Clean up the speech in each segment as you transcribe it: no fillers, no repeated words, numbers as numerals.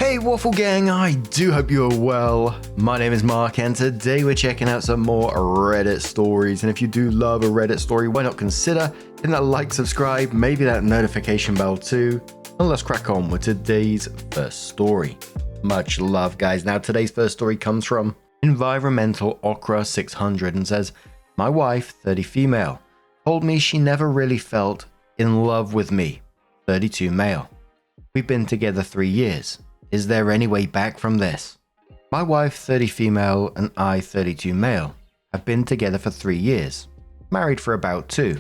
Hey Waffle Gang, I do hope you're well. My name is Mark and today we're checking out some more Reddit stories. And if you do love a Reddit story, why not consider hitting that like, subscribe, maybe that notification bell too. And let's crack on with today's first story. Much love guys. Now today's first story comes from Environmental Okra 600 and says, my wife, 30 female, told me she never really felt in love with me, 32 male. We've been together 3 years. Is there any way back from this? My wife, 30 female, and I, 32 male, have been together for 3 years, married for about 2.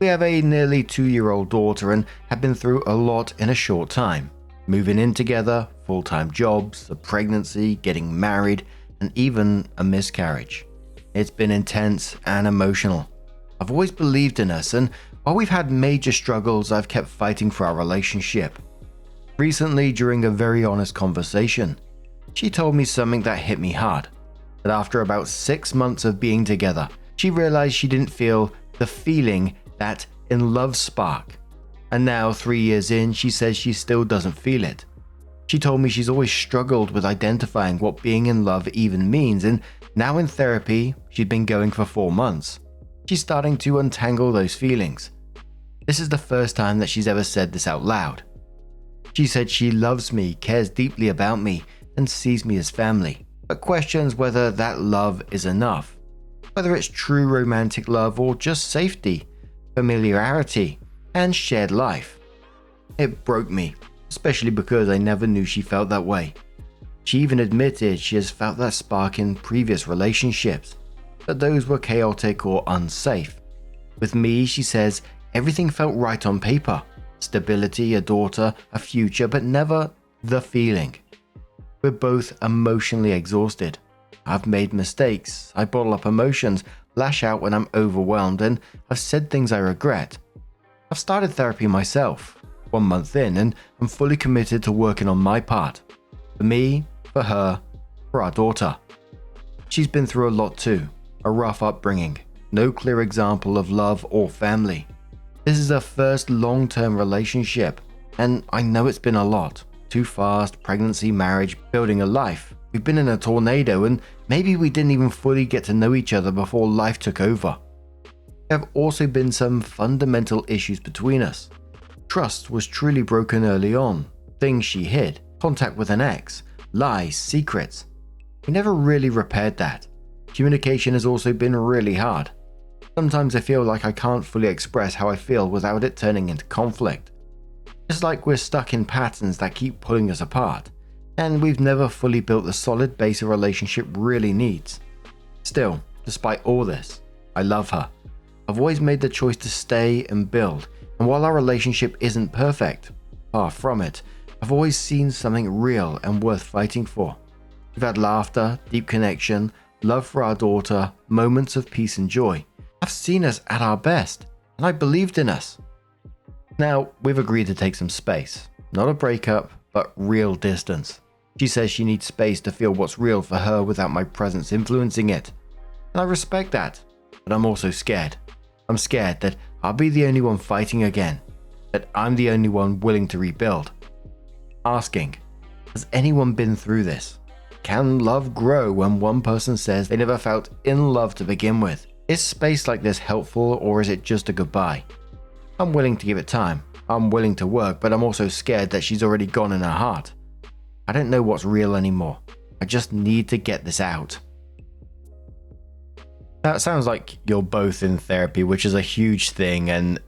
We have a nearly 2-year-old daughter and have been through a lot in a short time. Moving in together, full-time jobs, a pregnancy, getting married, and even a miscarriage. It's been intense and emotional. I've always believed in us, and while we've had major struggles, I've kept fighting for our relationship. Recently, during a very honest conversation, she told me something that hit me hard. That after about 6 months of being together, she realized she didn't feel the feeling, that in love spark. And now 3 years in, she says she still doesn't feel it. She told me she's always struggled with identifying what being in love even means, and now in therapy, she'd been going for 4 months. She's starting to untangle those feelings. This is the first time that she's ever said this out loud. She said she loves me, cares deeply about me, and sees me as family, but questions whether that love is enough. Whether it's true romantic love or just safety, familiarity, and shared life. It broke me, especially because I never knew she felt that way. She even admitted she has felt that spark in previous relationships, but those were chaotic or unsafe. With me, she says, everything felt right on paper. Stability, a daughter, a future, but never the feeling. We're both emotionally exhausted. I've made mistakes, I bottle up emotions, lash out when I'm overwhelmed, and I've said things I regret. I've started therapy myself, 1 month in, and I'm fully committed to working on my part. For me, for her, for our daughter. She's been through a lot too, a rough upbringing, no clear example of love or family. This is her first long-term relationship, and I know it's been a lot. Too fast, pregnancy, marriage, building a life. We've been in a tornado, and maybe we didn't even fully get to know each other before life took over. There have also been some fundamental issues between us. Trust was truly broken early on. Things she hid, contact with an ex, lies, secrets. We never really repaired that. Communication has also been really hard. Sometimes I feel like I can't fully express how I feel without it turning into conflict. It's like we're stuck in patterns that keep pulling us apart, and we've never fully built the solid base a relationship really needs. Still, despite all this, I love her. I've always made the choice to stay and build, and while our relationship isn't perfect, far from it, I've always seen something real and worth fighting for. We've had laughter, deep connection, love for our daughter, moments of peace and joy. I've seen us at our best, and I believed in us. Now, we've agreed to take some space. Not a breakup, but real distance. She says she needs space to feel what's real for her without my presence influencing it. And I respect that, but I'm also scared. I'm scared that I'll be the only one fighting again, that I'm the only one willing to rebuild. Asking, has anyone been through this? Can love grow when one person says they never felt in love to begin with? Is space like this helpful, or is it just a goodbye? I'm willing to give it time. I'm willing to work, but I'm also scared that she's already gone in her heart. I don't know what's real anymore. I just need to get this out. Now, it sounds like you're both in therapy, which is a huge thing and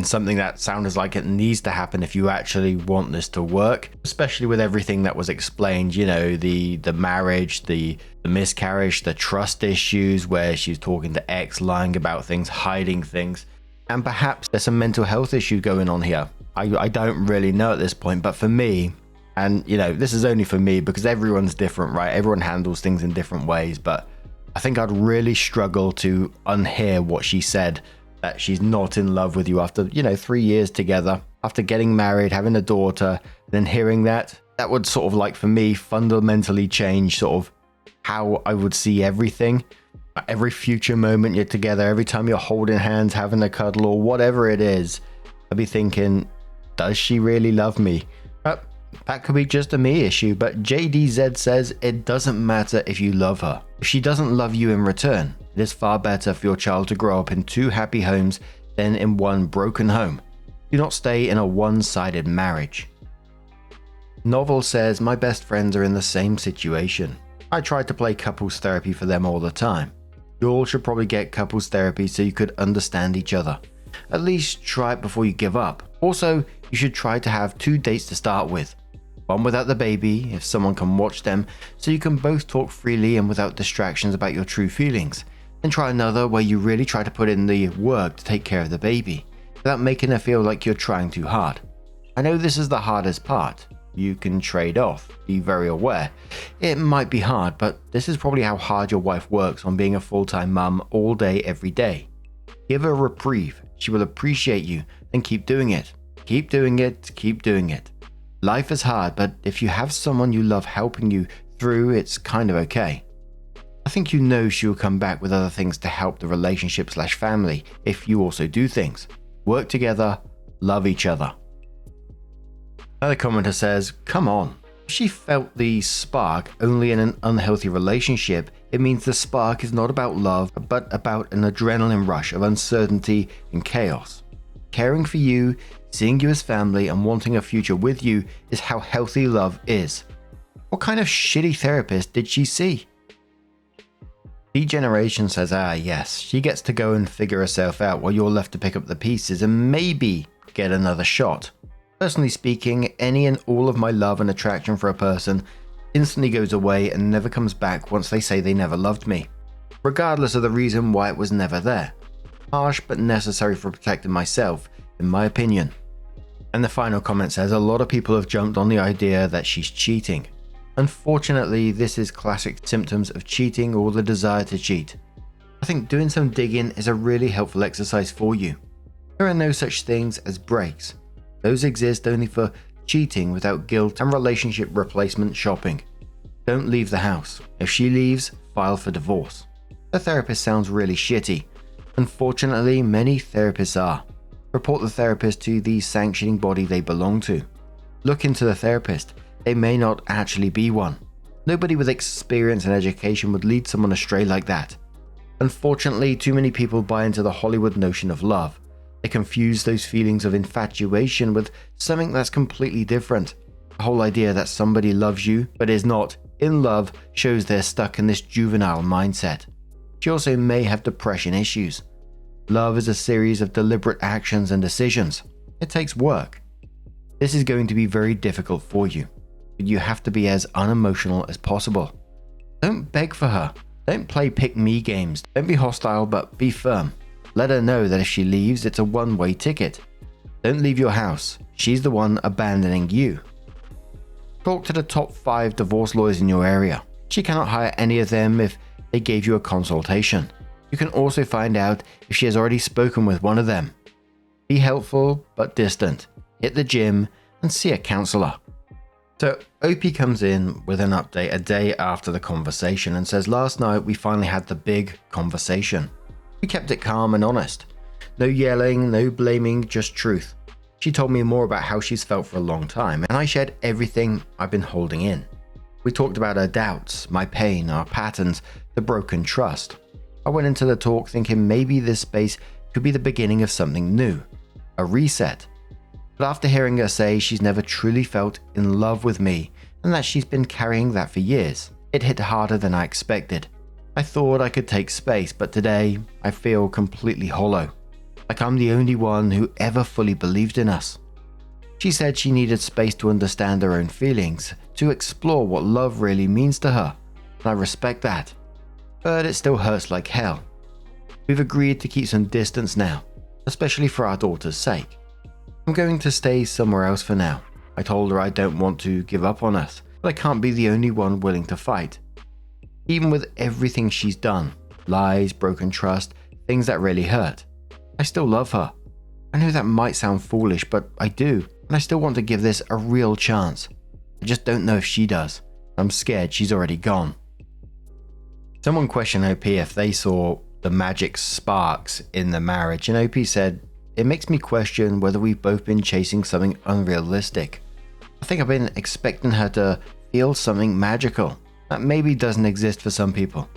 something that sounds like it needs to happen if you actually want this to work, especially with everything that was explained, you know, the marriage, the miscarriage, the trust issues where she's talking to ex, lying about things, hiding things, and perhaps there's some mental health issue going on here. I don't really know at this point, but for me, and you know, this is only for me because everyone's different, right? Everyone handles things in different ways, but I think I'd really struggle to unhear what she said, that she's not in love with you after, 3 years together, after getting married, having a daughter, then hearing that would sort of, like, for me, fundamentally change sort of how I would see everything. Every future moment you're together, every time you're holding hands, having a cuddle or whatever it is, I'd be thinking, does she really love me? That could be just a me issue, but JDZ says it doesn't matter if you love her. If she doesn't love you in return, it is far better for your child to grow up in 2 happy homes than in 1 broken home. Do not stay in a one-sided marriage. Novel says, my best friends are in the same situation. I tried to play couples therapy for them all the time. You all should probably get couples therapy so you could understand each other. At least try it before you give up. Also, you should try to have 2 dates to start with. One without the baby, if someone can watch them, so you can both talk freely and without distractions about your true feelings. Then try another where you really try to put in the work to take care of the baby, without making her feel like you're trying too hard. I know this is the hardest part. You can trade off, be very aware. It might be hard, but this is probably how hard your wife works on being a full-time mum all day every day. Give her a reprieve, she will appreciate you, then keep doing it. Keep doing it, keep doing it. Life is hard, but if you have someone you love helping you through, it's kind of okay. I think you know she'll come back with other things to help the relationship/family if you also do things. Work together, love each other. Another commenter says, come on. If she felt the spark only in an unhealthy relationship, it means the spark is not about love, but about an adrenaline rush of uncertainty and chaos. Caring for you, seeing you as family, and wanting a future with you is how healthy love is. What kind of shitty therapist did she see? Degeneration says, yes, she gets to go and figure herself out while you're left to pick up the pieces and maybe get another shot. Personally speaking, any and all of my love and attraction for a person instantly goes away and never comes back once they say they never loved me, regardless of the reason why it was never there. Harsh but necessary for protecting myself, in my opinion. And the final comment says, a lot of people have jumped on the idea that she's cheating. Unfortunately, this is classic symptoms of cheating or the desire to cheat. I think doing some digging is a really helpful exercise for you. There are no such things as breaks. Those exist only for cheating without guilt and relationship replacement shopping. Don't leave the house. If she leaves, file for divorce. The therapist sounds really shitty. Unfortunately, many therapists are. Report the therapist to the sanctioning body they belong to. Look into the therapist. They may not actually be one. Nobody with experience and education would lead someone astray like that. Unfortunately, too many people buy into the Hollywood notion of love. They confuse those feelings of infatuation with something that's completely different. The whole idea that somebody loves you but is not in love shows they're stuck in this juvenile mindset. She also may have depression issues. Love is a series of deliberate actions and decisions. It takes work. This is going to be very difficult for you, but you have to be as unemotional as possible. Don't beg for her. Don't play pick-me games. Don't be hostile, but be firm. Let her know that if she leaves, it's a one-way ticket. Don't leave your house. She's the one abandoning you. Talk to the top 5 divorce lawyers in your area. She cannot hire any of them if they gave you a consultation. You can also find out if she has already spoken with one of them. Be helpful but distant. Hit the gym and see a counselor. So OP comes in with an update a day after the conversation and says, last night we finally had the big conversation. We kept it calm and honest. No yelling, no blaming, just truth. She told me more about how she's felt for a long time, and I shared everything I've been holding in. We talked about her doubts, my pain, our patterns, the broken trust. I went into the talk thinking maybe this space could be the beginning of something new, a reset. But after hearing her say she's never truly felt in love with me and that she's been carrying that for years, it hit harder than I expected. I thought I could take space, but today I feel completely hollow, like I'm the only one who ever fully believed in us. She said she needed space to understand her own feelings, to explore what love really means to her, and I respect that. But it still hurts like hell. We've agreed to keep some distance now, especially for our daughter's sake. I'm going to stay somewhere else for now. I told her I don't want to give up on us, but I can't be the only one willing to fight. Even with everything she's done, lies, broken trust, things that really hurt, I still love her. I know that might sound foolish, but I do, and I still want to give this a real chance. I just don't know if she does. I'm scared she's already gone. Someone questioned OP if they saw the magic sparks in the marriage, and OP said, it makes me question whether we've both been chasing something unrealistic. I think I've been expecting her to feel something magical that maybe doesn't exist for some people.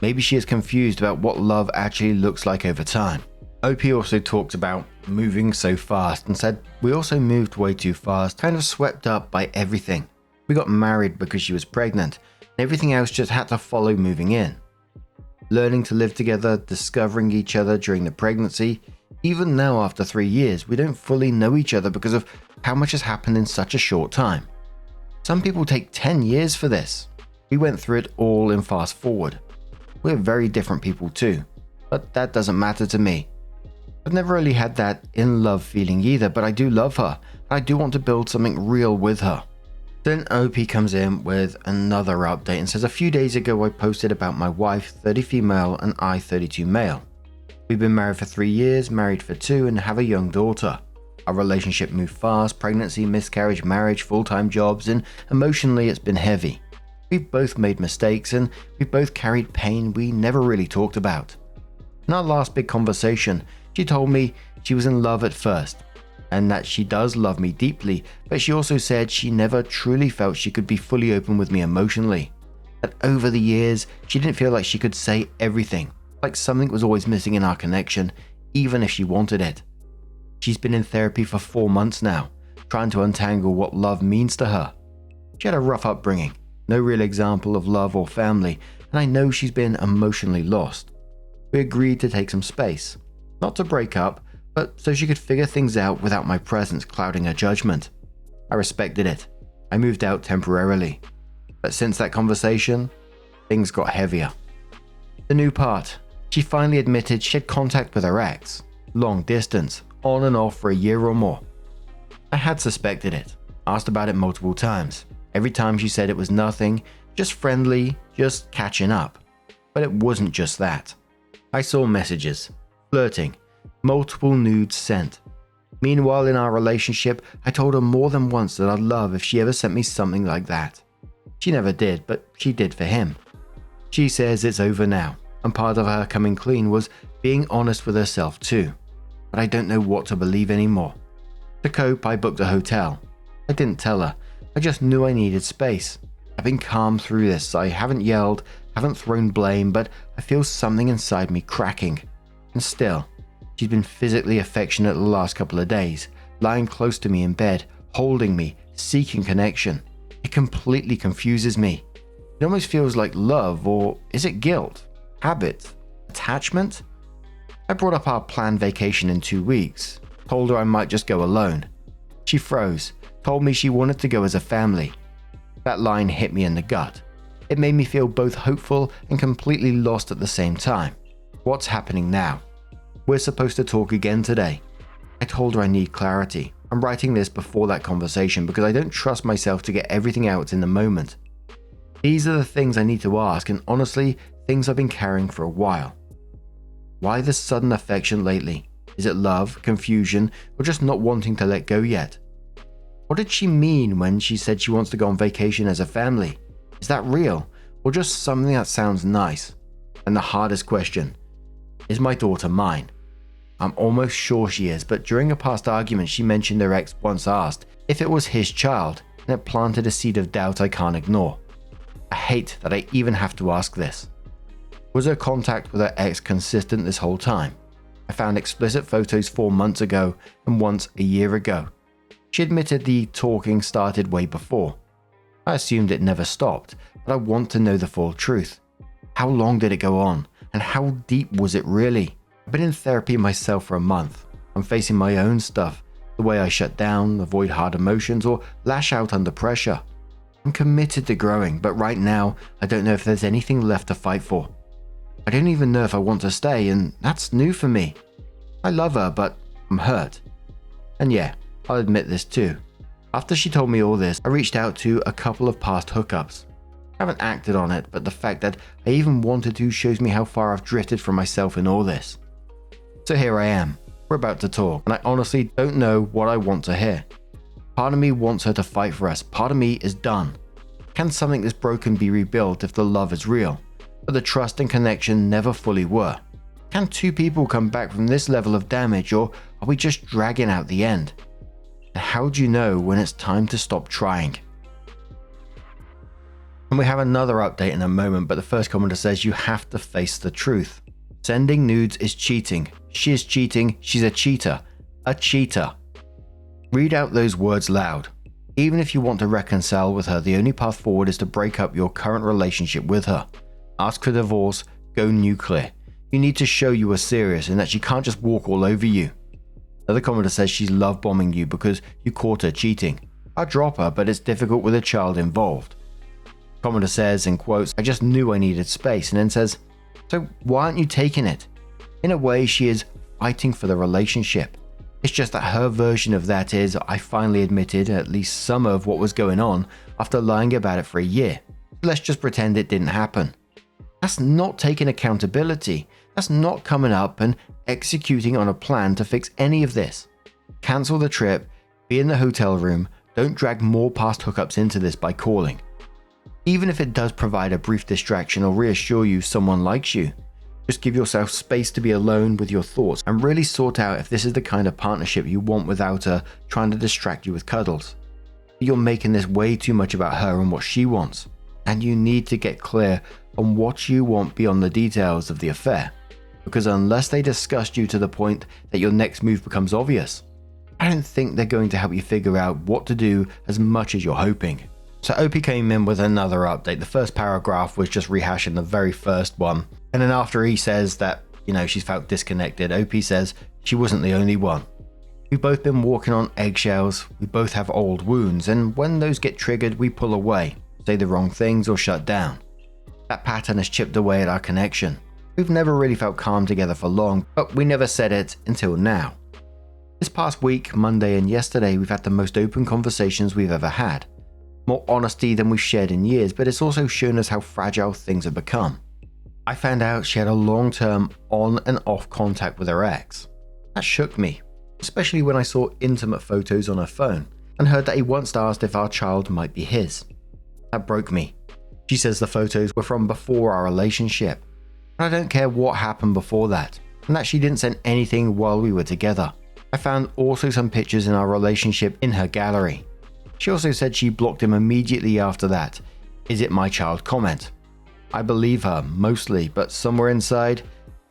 Maybe she is confused about what love actually looks like over time. OP also talked about moving so fast and said we also moved way too fast, kind of swept up by everything. We got married because she was pregnant, and everything else just had to follow moving in. Learning to live together, discovering each other during the pregnancy. Even now after 3 years, we don't fully know each other because of how much has happened in such a short time. Some people take 10 years for this. We went through it all in fast forward. We're very different people too, but that doesn't matter to me. I've never really had that in love feeling either, but I do love her, and I do want to build something real with her. Then OP comes in with another update and says a few days ago I posted about my wife, 30 female and I, 32 male. We've been married for 3 years, married for 2, and have a young daughter. Our relationship moved fast, pregnancy, miscarriage, marriage, full-time jobs, and emotionally it's been heavy. We've both made mistakes and we've both carried pain we never really talked about. In our last big conversation, she told me she was in love at first, and that she does love me deeply, but she also said she never truly felt she could be fully open with me emotionally. That over the years, she didn't feel like she could say everything, like something was always missing in our connection, even if she wanted it. She's been in therapy for 4 months now, trying to untangle what love means to her. She had a rough upbringing, no real example of love or family, and I know she's been emotionally lost. We agreed to take some space, not to break up, but so she could figure things out without my presence clouding her judgment. I respected it. I moved out temporarily. But since that conversation, things got heavier. The new part, she finally admitted she had contact with her ex, long distance, on and off for a year or more. I had suspected it, asked about it multiple times. Every time she said it was nothing, just friendly, just catching up. But it wasn't just that. I saw messages, flirting, multiple nudes sent. Meanwhile, in our relationship, I told her more than once that I'd love if she ever sent me something like that. She never did, but she did for him. She says it's over now, and part of her coming clean was being honest with herself too. But I don't know what to believe anymore. To cope, I booked a hotel. I didn't tell her. I just knew I needed space. I've been calm through this. I haven't yelled, haven't thrown blame, but I feel something inside me cracking. And still, she's been physically affectionate the last couple of days, lying close to me in bed, holding me, seeking connection. It completely confuses me. It almost feels like love, or is it guilt? Habit? Attachment? I brought up our planned vacation in 2 weeks, told her I might just go alone. She froze, told me she wanted to go as a family. That line hit me in the gut. It made me feel both hopeful and completely lost at the same time. What's happening now? We're supposed to talk again today. I told her I need clarity. I'm writing this before that conversation because I don't trust myself to get everything out in the moment. These are the things I need to ask, and honestly, things I've been carrying for a while. Why this sudden affection lately? Is it love, confusion, or just not wanting to let go yet? What did she mean when she said she wants to go on vacation as a family? Is that real, or just something that sounds nice? And the hardest question, is my daughter mine? I'm almost sure she is, but during a past argument she mentioned her ex once asked if it was his child, and it planted a seed of doubt I can't ignore. I hate that I even have to ask this. Was her contact with her ex consistent this whole time? I found explicit photos 4 months ago and once a year ago. She admitted the talking started way before. I assumed it never stopped, but I want to know the full truth. How long did it go on, and how deep was it really? I've been in therapy myself for a month. I'm facing my own stuff, the way I shut down, avoid hard emotions, or lash out under pressure. I'm committed to growing, but right now, I don't know if there's anything left to fight for. I don't even know if I want to stay, and that's new for me. I love her, but I'm hurt. And yeah, I'll admit this too. After she told me all this, I reached out to a couple of past hookups. I haven't acted on it, but the fact that I even wanted to shows me how far I've drifted from myself in all this. So here I am. We're about to talk, and I honestly don't know what I want to hear. Part of me wants her to fight for us. Part of me is done. Can something this broken be rebuilt if the love is real, but the trust and connection never fully were? Can 2 people come back from this level of damage, or are we just dragging out the end? And how do you know when it's time to stop trying? And we have another update in a moment, but the first commenter says you have to face the truth. Sending nudes is cheating. She is cheating. She's a cheater. A cheater. Read out those words loud. Even if you want to reconcile with her, the only path forward is to break up your current relationship with her. Ask for divorce. Go nuclear. You need to show you are serious and that she can't just walk all over you. Another commenter says she's love bombing you because you caught her cheating. I'll drop her, but it's difficult with a child involved. Commenter says, in quotes, I just knew I needed space, and then says, so why aren't you taking it? In a way, she is fighting for the relationship. It's just that her version of that is, I finally admitted at least some of what was going on after lying about it for a year. Let's just pretend it didn't happen. That's not taking accountability. That's not coming up and executing on a plan to fix any of this. Cancel the trip, be in the hotel room, don't drag more past hookups into this by calling. Even if it does provide a brief distraction or reassure you someone likes you, just give yourself space to be alone with your thoughts and really sort out if this is the kind of partnership you want without her trying to distract you with cuddles. You're making this way too much about her and what she wants, and you need to get clear on what you want beyond the details of the affair, because unless they disgust you to the point that your next move becomes obvious, I don't think they're going to help you figure out what to do as much as you're hoping. So OP came in with another update. The first paragraph was just rehashing the very first one. And then after he says that, she's felt disconnected, OP says she wasn't the only one. We've both been walking on eggshells. We both have old wounds. And when those get triggered, we pull away, say the wrong things or shut down. That pattern has chipped away at our connection. We've never really felt calm together for long, but we never said it until now. This past week, Monday and yesterday, we've had the most open conversations we've ever had. More honesty than we've shared in years, but it's also shown us how fragile things have become. I found out she had a long-term on and off contact with her ex. That shook me, especially when I saw intimate photos on her phone and heard that he once asked if our child might be his. That broke me. She says the photos were from before our relationship. And I don't care what happened before that, and that she didn't send anything while we were together. I found also some pictures in our relationship in her gallery. She also said she blocked him immediately after that. Is it my child comment? I believe her, mostly, but somewhere inside,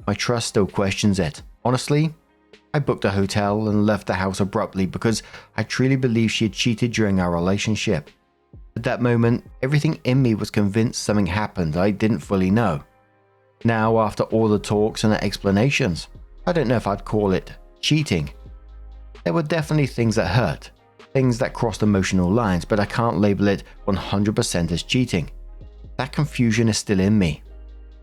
my trust still questions it. Honestly, I booked a hotel and left the house abruptly because I truly believed she had cheated during our relationship. At that moment, everything in me was convinced something happened I didn't fully know. Now, after all the talks and the explanations, I don't know if I'd call it cheating. There were definitely things that hurt. Things that crossed emotional lines, but I can't label it 100% as cheating. That confusion is still in me.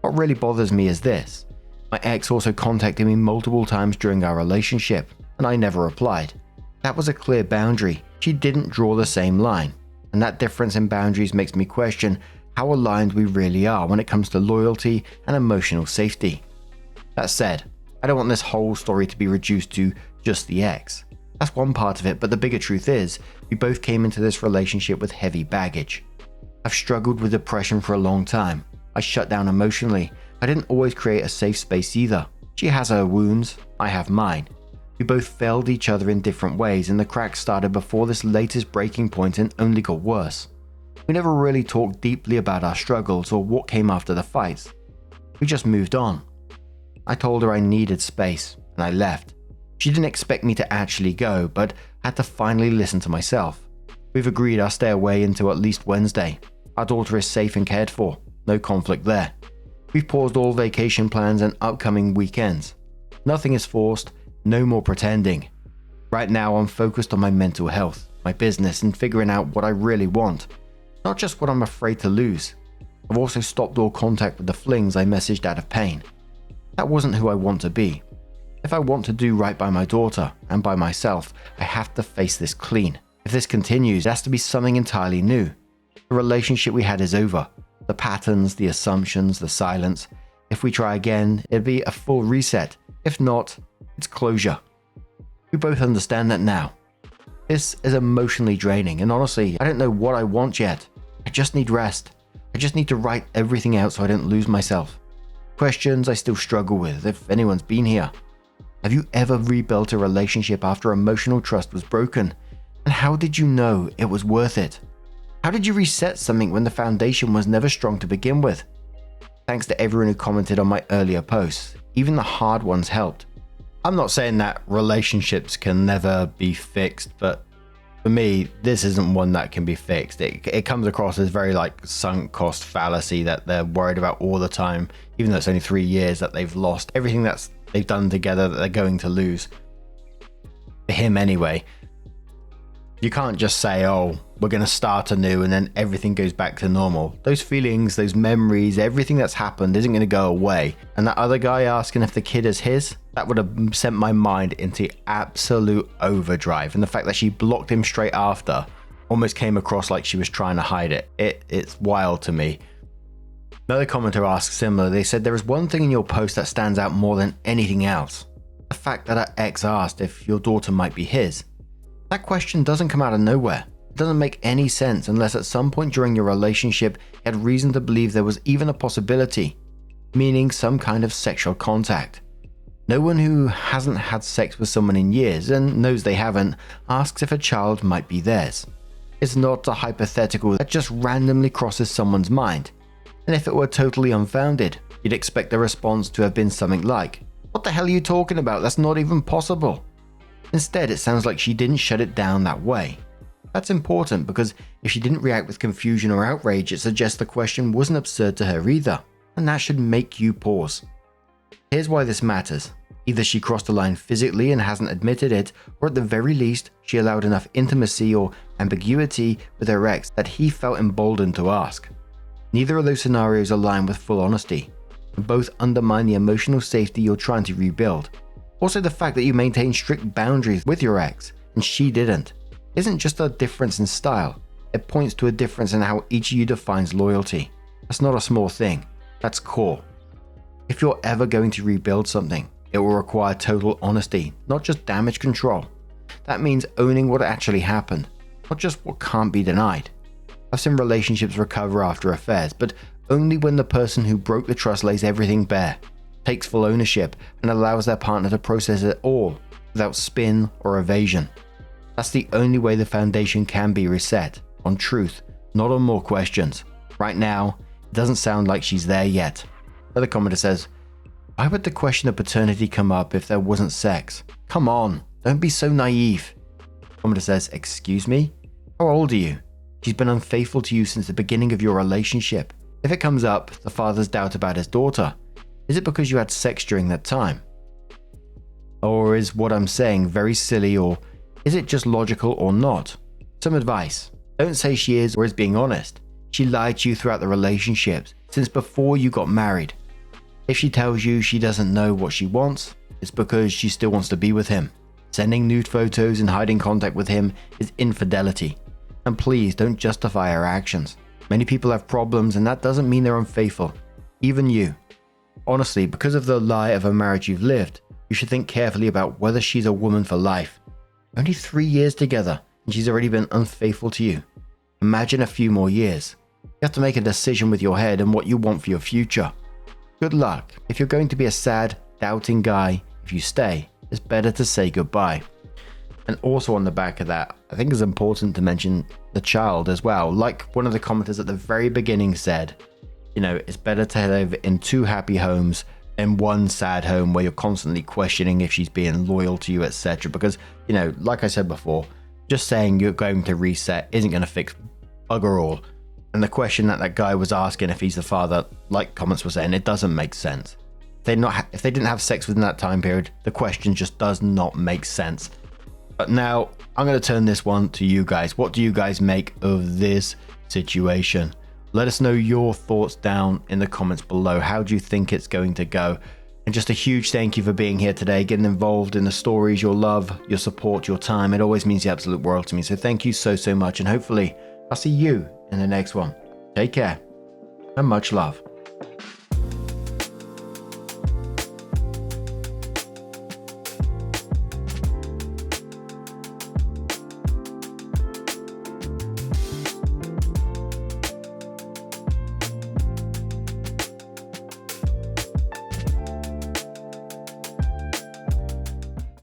What really bothers me is this. My ex also contacted me multiple times during our relationship, and I never replied. That was a clear boundary. She didn't draw the same line, and that difference in boundaries makes me question how aligned we really are when it comes to loyalty and emotional safety. That said, I don't want this whole story to be reduced to just the ex. That's one part of it, but the bigger truth is, we both came into this relationship with heavy baggage. I've struggled with depression for a long time. I shut down emotionally. I didn't always create a safe space either. She has her wounds, I have mine. We both failed each other in different ways, and the cracks started before this latest breaking point and only got worse. We never really talked deeply about our struggles or what came after the fights. We just moved on. I told her I needed space, and I left. She didn't expect me to actually go, but had to finally listen to myself. We've agreed I'll stay away until at least Wednesday. Our daughter is safe and cared for. No conflict there. We've paused all vacation plans and upcoming weekends. Nothing is forced, no more pretending. Right now I'm focused on my mental health, my business, and figuring out what I really want. Not just what I'm afraid to lose. I've also stopped all contact with the flings I messaged out of pain. That wasn't who I want to be. If I want to do right by my daughter and by myself, I have to face this clean. If this continues, it has to be something entirely new. The relationship we had is over. The patterns, the assumptions, the silence. If we try again, it'll be a full reset. If not, it's closure. We both understand that now. This is emotionally draining, and honestly, I don't know what I want yet. I just need rest. I just need to write everything out so I don't lose myself. Questions I still struggle with, if anyone's been here. Have you ever rebuilt a relationship after emotional trust was broken? And how did you know it was worth it? How did you reset something when the foundation was never strong to begin with? Thanks to everyone who commented on my earlier posts. Even the hard ones helped. I'm not saying that relationships can never be fixed, but for me, this isn't one that can be fixed. It comes across as very like sunk cost fallacy that they're worried about all the time, even though it's only 3 years that they've lost everything they've done together that they're going to lose. For him anyway. You can't just say, oh, we're going to start anew and then everything goes back to normal. Those feelings, those memories, everything that's happened isn't going to go away. And that other guy asking if the kid is his, that would have sent my mind into absolute overdrive. And the fact that she blocked him straight after almost came across like she was trying to hide it. It's wild to me. Another commenter asked similar. They said, there is one thing in your post that stands out more than anything else. The fact that our ex asked if your daughter might be his. That question doesn't come out of nowhere. It doesn't make any sense unless at some point during your relationship you had reason to believe there was even a possibility, meaning some kind of sexual contact. No one who hasn't had sex with someone in years and knows they haven't asks if a child might be theirs. It's not a hypothetical that just randomly crosses someone's mind. And if it were totally unfounded, you'd expect the response to have been something like, "What the hell are you talking about? That's not even possible." Instead, it sounds like she didn't shut it down that way. That's important because if she didn't react with confusion or outrage, it suggests the question wasn't absurd to her either, and that should make you pause. Here's why this matters. Either she crossed the line physically and hasn't admitted it, or at the very least, she allowed enough intimacy or ambiguity with her ex that he felt emboldened to ask. Neither of those scenarios align with full honesty, and both undermine the emotional safety you're trying to rebuild. Also, the fact that you maintain strict boundaries with your ex, and she didn't, isn't just a difference in style. It points to a difference in how each of you defines loyalty. That's not a small thing. That's core. If you're ever going to rebuild something, it will require total honesty, not just damage control. That means owning what actually happened, not just what can't be denied. I've seen relationships recover after affairs, but only when the person who broke the trust lays everything bare, takes full ownership, and allows their partner to process it all without spin or evasion. That's the only way the foundation can be reset, on truth, not on more questions. Right now, it doesn't sound like she's there yet. Another commenter says, why would the question of paternity come up if there wasn't sex? Come on, don't be so naive. Commenter says, excuse me? How old are you? She's been unfaithful to you since the beginning of your relationship. If it comes up, the father's doubt about his daughter, is it because you had sex during that time? Or is what I'm saying very silly, or is it just logical or not? Some advice. Don't say she is or is being honest. She lied to you throughout the relationships, since before you got married. If she tells you she doesn't know what she wants, it's because she still wants to be with him. Sending nude photos and hiding contact with him is infidelity. And please don't justify her actions. Many people have problems and that doesn't mean they're unfaithful. Even you. Honestly, because of the lie of a marriage you've lived, you should think carefully about whether she's a woman for life. Only 3 years together and she's already been unfaithful to you. Imagine a few more years. You have to make a decision with your head and what you want for your future. Good luck. If you're going to be a sad, doubting guy, if you stay, it's better to say goodbye. And also on the back of that, I think it's important to mention the child as well. Like one of the commenters at the very beginning said, you know, it's better to live in 2 happy homes than 1 sad home where you're constantly questioning if she's being loyal to you, etc. Because, you know, like I said before, just saying you're going to reset isn't going to fix bugger all. And the question that guy was asking if he's the father, like comments were saying, it doesn't make sense. If they didn't have sex within that time period, the question just does not make sense. But now I'm going to turn this one to you guys. What do you guys make of this situation? Let us know your thoughts down in the comments below. How do you think it's going to go? And just a huge thank you for being here today, getting involved in the stories, your love, your support, your time. It always means the absolute world to me. So thank you so, so much. And hopefully I'll see you in the next one. Take care and much love.